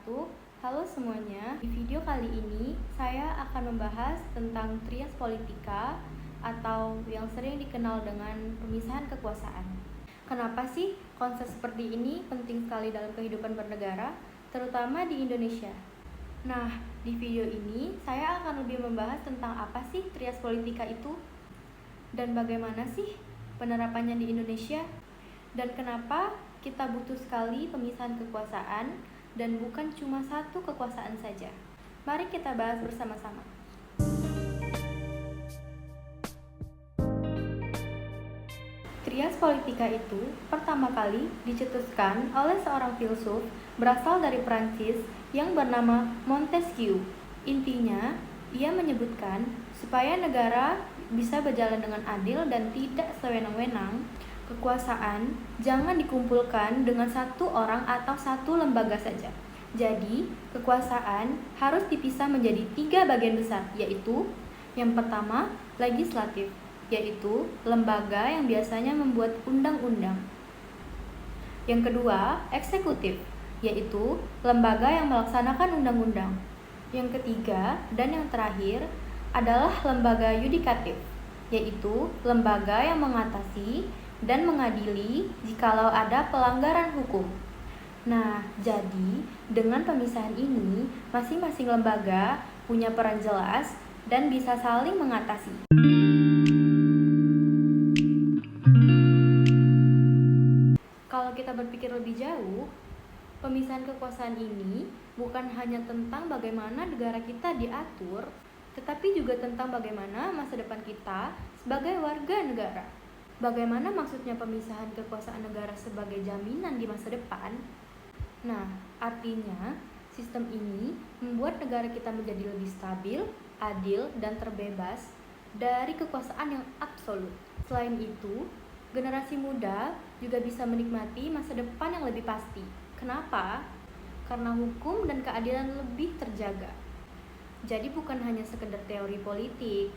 wabarakatuh. Halo semuanya, di video kali ini saya akan membahas tentang trias politika atau yang sering dikenal dengan pemisahan kekuasaan. Kenapa sih konsep seperti ini penting sekali dalam kehidupan bernegara, terutama di Indonesia? Nah, di video ini saya akan lebih membahas tentang apa sih trias politika itu dan bagaimana sih penerapannya di Indonesia, dan kenapa kita butuh sekali pemisahan kekuasaan dan bukan cuma satu kekuasaan saja. Mari kita bahas bersama-sama. Trias politika itu pertama kali dicetuskan oleh seorang filsuf berasal dari Prancis yang bernama Montesquieu. Intinya, ia menyebutkan supaya negara bisa berjalan dengan adil dan tidak sewenang-wenang, kekuasaan jangan dikumpulkan dengan satu orang atau satu lembaga saja. Jadi, kekuasaan harus dipisah menjadi 3 bagian besar, yaitu yang pertama, legislatif, yaitu lembaga yang biasanya membuat undang-undang. Yang kedua, eksekutif, yaitu lembaga yang melaksanakan undang-undang. Yang ketiga dan yang terakhir adalah lembaga yudikatif, yaitu lembaga yang mengatasi dan mengadili jikalau ada pelanggaran hukum. Nah, jadi dengan pemisahan ini, masing-masing lembaga punya peran jelas dan bisa saling mengatasi. Kalau kita berpikir lebih jauh, pemisahan kekuasaan ini bukan hanya tentang bagaimana negara kita diatur, tetapi juga tentang bagaimana masa depan kita sebagai warga negara. Bagaimana maksudnya pemisahan kekuasaan negara sebagai jaminan di masa depan? Nah, artinya sistem ini membuat negara kita menjadi lebih stabil, adil, dan terbebas dari kekuasaan yang absolut. Selain itu, generasi muda juga bisa menikmati masa depan yang lebih pasti. Kenapa? Karena hukum dan keadilan lebih terjaga. Jadi bukan hanya sekedar teori politik,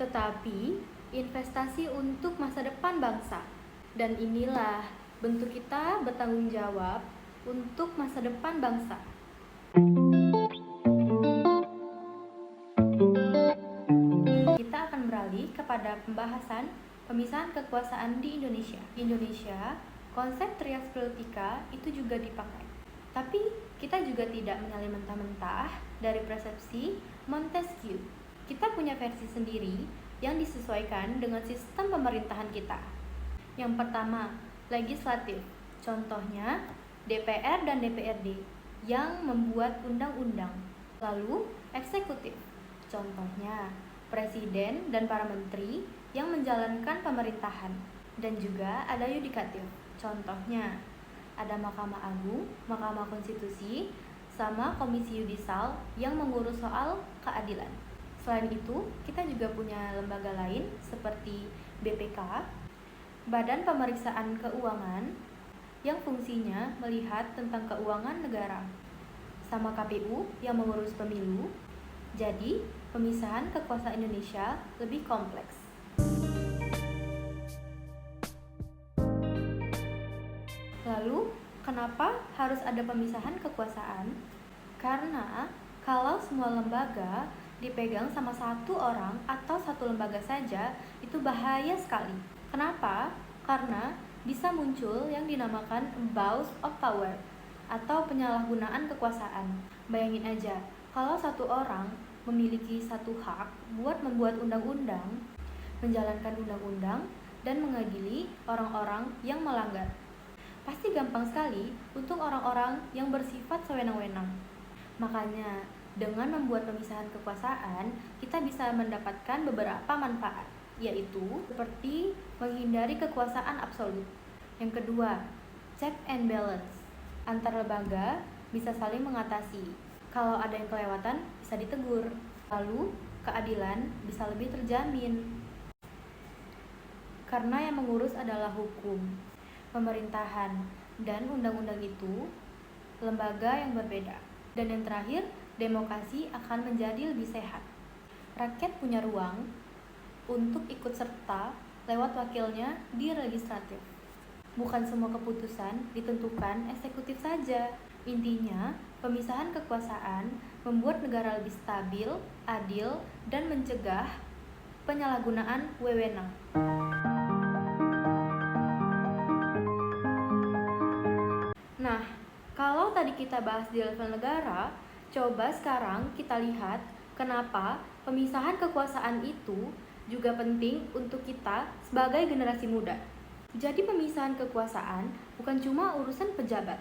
tetapi investasi untuk masa depan bangsa. Dan inilah bentuk kita bertanggung jawab untuk masa depan bangsa. Kita akan beralih kepada pembahasan pemisahan kekuasaan di Indonesia. Di Indonesia, konsep trias politika itu juga dipakai. Tapi kita juga tidak menyalin mentah-mentah dari persepsi Montesquieu. Kita punya versi sendiri yang disesuaikan dengan sistem pemerintahan kita. Yang pertama, legislatif. Contohnya, DPR dan DPRD yang membuat undang-undang. Lalu, eksekutif. Contohnya, presiden dan para menteri yang menjalankan pemerintahan. Dan juga ada yudikatif. Contohnya, ada Mahkamah Agung, Mahkamah Konstitusi, sama Komisi Yudisial yang mengurus soal keadilan. Selain itu, kita juga punya lembaga lain seperti BPK, Badan Pemeriksaan Keuangan, yang fungsinya melihat tentang keuangan negara, sama KPU yang mengurus pemilu. Jadi, pemisahan kekuasaan Indonesia lebih kompleks. Lalu, kenapa harus ada pemisahan kekuasaan? Karena kalau semua lembaga dipegang sama satu orang atau satu lembaga saja, itu bahaya sekali. Kenapa? Karena bisa muncul yang dinamakan abuse of power atau penyalahgunaan kekuasaan. Bayangin aja, kalau satu orang memiliki satu hak buat membuat undang-undang, menjalankan undang-undang, dan mengadili orang-orang yang melanggar. Pasti gampang sekali untuk orang-orang yang bersifat sewenang-wenang. Makanya, dengan membuat pemisahan kekuasaan, kita bisa mendapatkan beberapa manfaat, yaitu seperti menghindari kekuasaan absolut. Yang kedua, check and balance. Antar lembaga bisa saling mengatasi. Kalau ada yang kelewatan, bisa ditegur. Lalu, keadilan bisa lebih terjamin. Karena yang mengurus adalah hukum, pemerintahan, dan undang-undang itu lembaga yang berbeda. Dan yang terakhir, demokrasi akan menjadi lebih sehat. Rakyat punya ruang untuk ikut serta lewat wakilnya di legislatif. Bukan semua keputusan ditentukan eksekutif saja. Intinya, pemisahan kekuasaan membuat negara lebih stabil, adil, dan mencegah penyalahgunaan wewenang. Nah, kalau tadi kita bahas di level negara, coba sekarang kita lihat kenapa pemisahan kekuasaan itu juga penting untuk kita sebagai generasi muda. Jadi pemisahan kekuasaan bukan cuma urusan pejabat,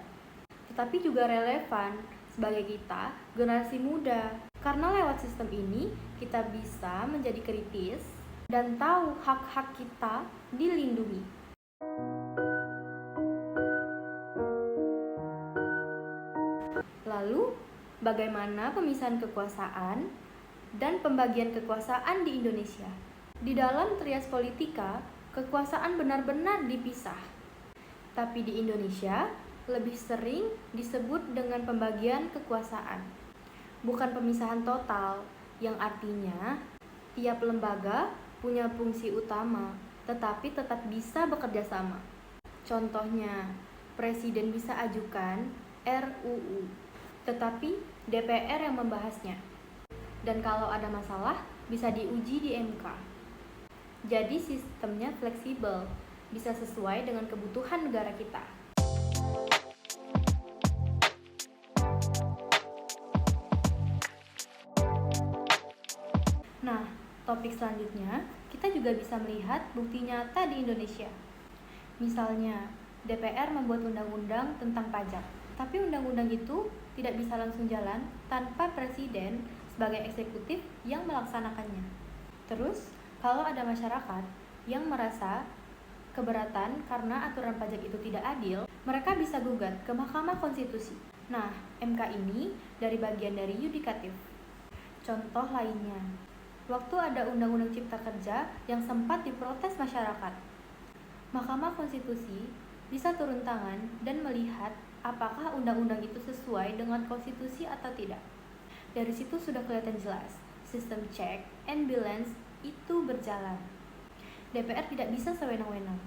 tetapi juga relevan sebagai kita, generasi muda. Karena lewat sistem ini, kita bisa menjadi kritis dan tahu hak-hak kita dilindungi. Lalu, bagaimana pemisahan kekuasaan dan pembagian kekuasaan di Indonesia? Di dalam trias politika, kekuasaan benar-benar dipisah. Tapi di Indonesia, lebih sering disebut dengan pembagian kekuasaan. Bukan pemisahan total, yang artinya tiap lembaga punya fungsi utama, tetapi tetap bisa bekerja sama. Contohnya, Presiden bisa ajukan RUU, tetapi DPR yang membahasnya. Dan kalau ada masalah, bisa diuji di MK. Jadi sistemnya fleksibel, bisa sesuai dengan kebutuhan negara kita. Nah, topik selanjutnya, kita juga bisa melihat bukti nyata di Indonesia. Misalnya, DPR membuat undang-undang tentang pajak, tapi undang-undang itu tidak bisa langsung jalan tanpa presiden sebagai eksekutif yang melaksanakannya. Terus, kalau ada masyarakat yang merasa keberatan karena aturan pajak itu tidak adil, mereka bisa gugat ke Mahkamah Konstitusi. Nah, MK ini dari bagian dari yudikatif. Contoh lainnya, waktu ada Undang-Undang Cipta Kerja yang sempat diprotes masyarakat, Mahkamah Konstitusi bisa turun tangan dan melihat apakah undang-undang itu sesuai dengan konstitusi atau tidak. Dari situ sudah kelihatan jelas, sistem check and balance itu berjalan. DPR tidak bisa sewenang-wenang.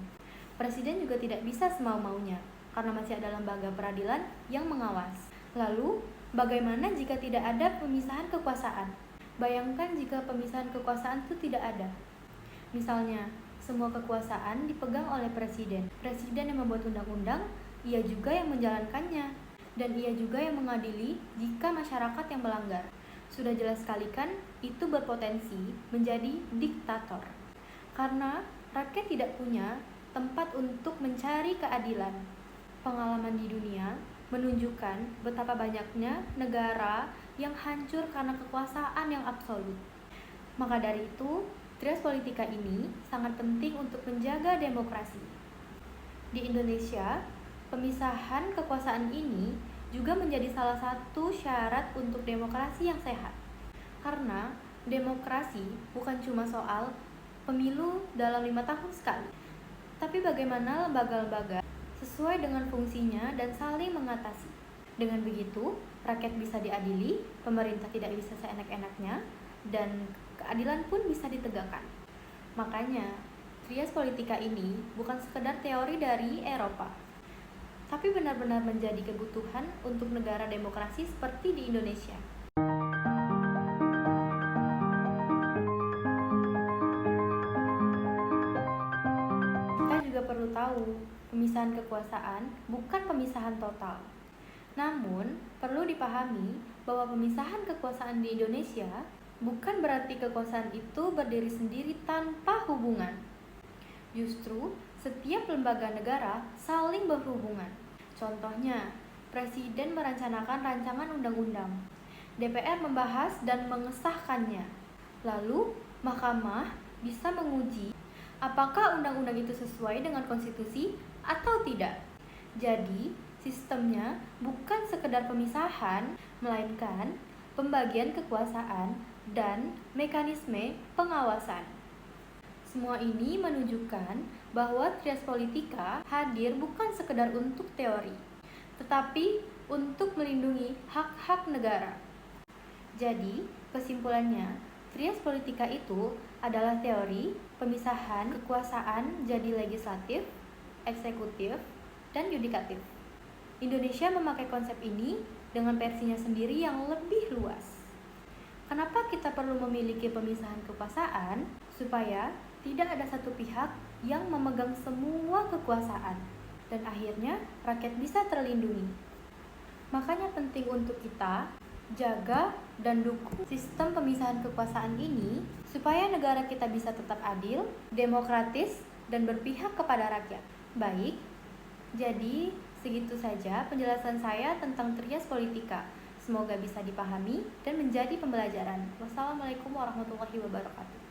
Presiden juga tidak bisa semau-maunya, karena masih ada lembaga peradilan yang mengawas. Lalu, bagaimana jika tidak ada pemisahan kekuasaan? Bayangkan jika pemisahan kekuasaan itu tidak ada. Misalnya, semua kekuasaan dipegang oleh presiden. Presiden yang membuat undang-undang, ia juga yang menjalankannya. Dan ia juga yang mengadili jika masyarakat yang melanggar. Sudah jelas sekali kan, itu berpotensi menjadi diktator. Karena rakyat tidak punya tempat untuk mencari keadilan. Pengalaman di dunia menunjukkan betapa banyaknya negara yang hancur karena kekuasaan yang absolut. Maka dari itu, trias politika ini sangat penting untuk menjaga demokrasi. Di Indonesia, pemisahan kekuasaan ini juga menjadi salah satu syarat untuk demokrasi yang sehat. Karena demokrasi bukan cuma soal pemilu dalam 5 tahun sekali, tapi bagaimana lembaga-lembaga sesuai dengan fungsinya dan saling mengatasi. Dengan begitu, rakyat bisa diadili, pemerintah tidak bisa seenak-enaknya, dan keadilan pun bisa ditegakkan. Makanya, trias politika ini bukan sekedar teori dari Eropa, tapi benar-benar menjadi kebutuhan untuk negara demokrasi seperti di Indonesia. Kita juga perlu tahu, pemisahan kekuasaan bukan pemisahan total. Namun, perlu dipahami bahwa pemisahan kekuasaan di Indonesia bukan berarti kekuasaan itu berdiri sendiri tanpa hubungan. Justru, setiap lembaga negara saling berhubungan. Contohnya, Presiden merencanakan rancangan undang-undang. DPR membahas dan mengesahkannya. Lalu, Mahkamah bisa menguji apakah undang-undang itu sesuai dengan konstitusi atau tidak. Jadi, sistemnya bukan sekedar pemisahan, melainkan pembagian kekuasaan dan mekanisme pengawasan. Semua ini menunjukkan bahwa trias politika hadir bukan sekedar untuk teori, tetapi untuk melindungi hak-hak negara. Jadi, kesimpulannya, trias politika itu adalah teori pemisahan kekuasaan jadi legislatif, eksekutif, dan yudikatif. Indonesia memakai konsep ini dengan versinya sendiri yang lebih luas. Kenapa kita perlu memiliki pemisahan kekuasaan? Supaya tidak ada satu pihak yang memegang semua kekuasaan dan akhirnya rakyat bisa terlindungi. Makanya penting untuk kita jaga dan dukung sistem pemisahan kekuasaan ini supaya negara kita bisa tetap adil, demokratis, dan berpihak kepada rakyat. Baik, jadi segitu saja penjelasan saya tentang Trias Politika. Semoga bisa dipahami dan menjadi pembelajaran. Wassalamualaikum warahmatullahi wabarakatuh.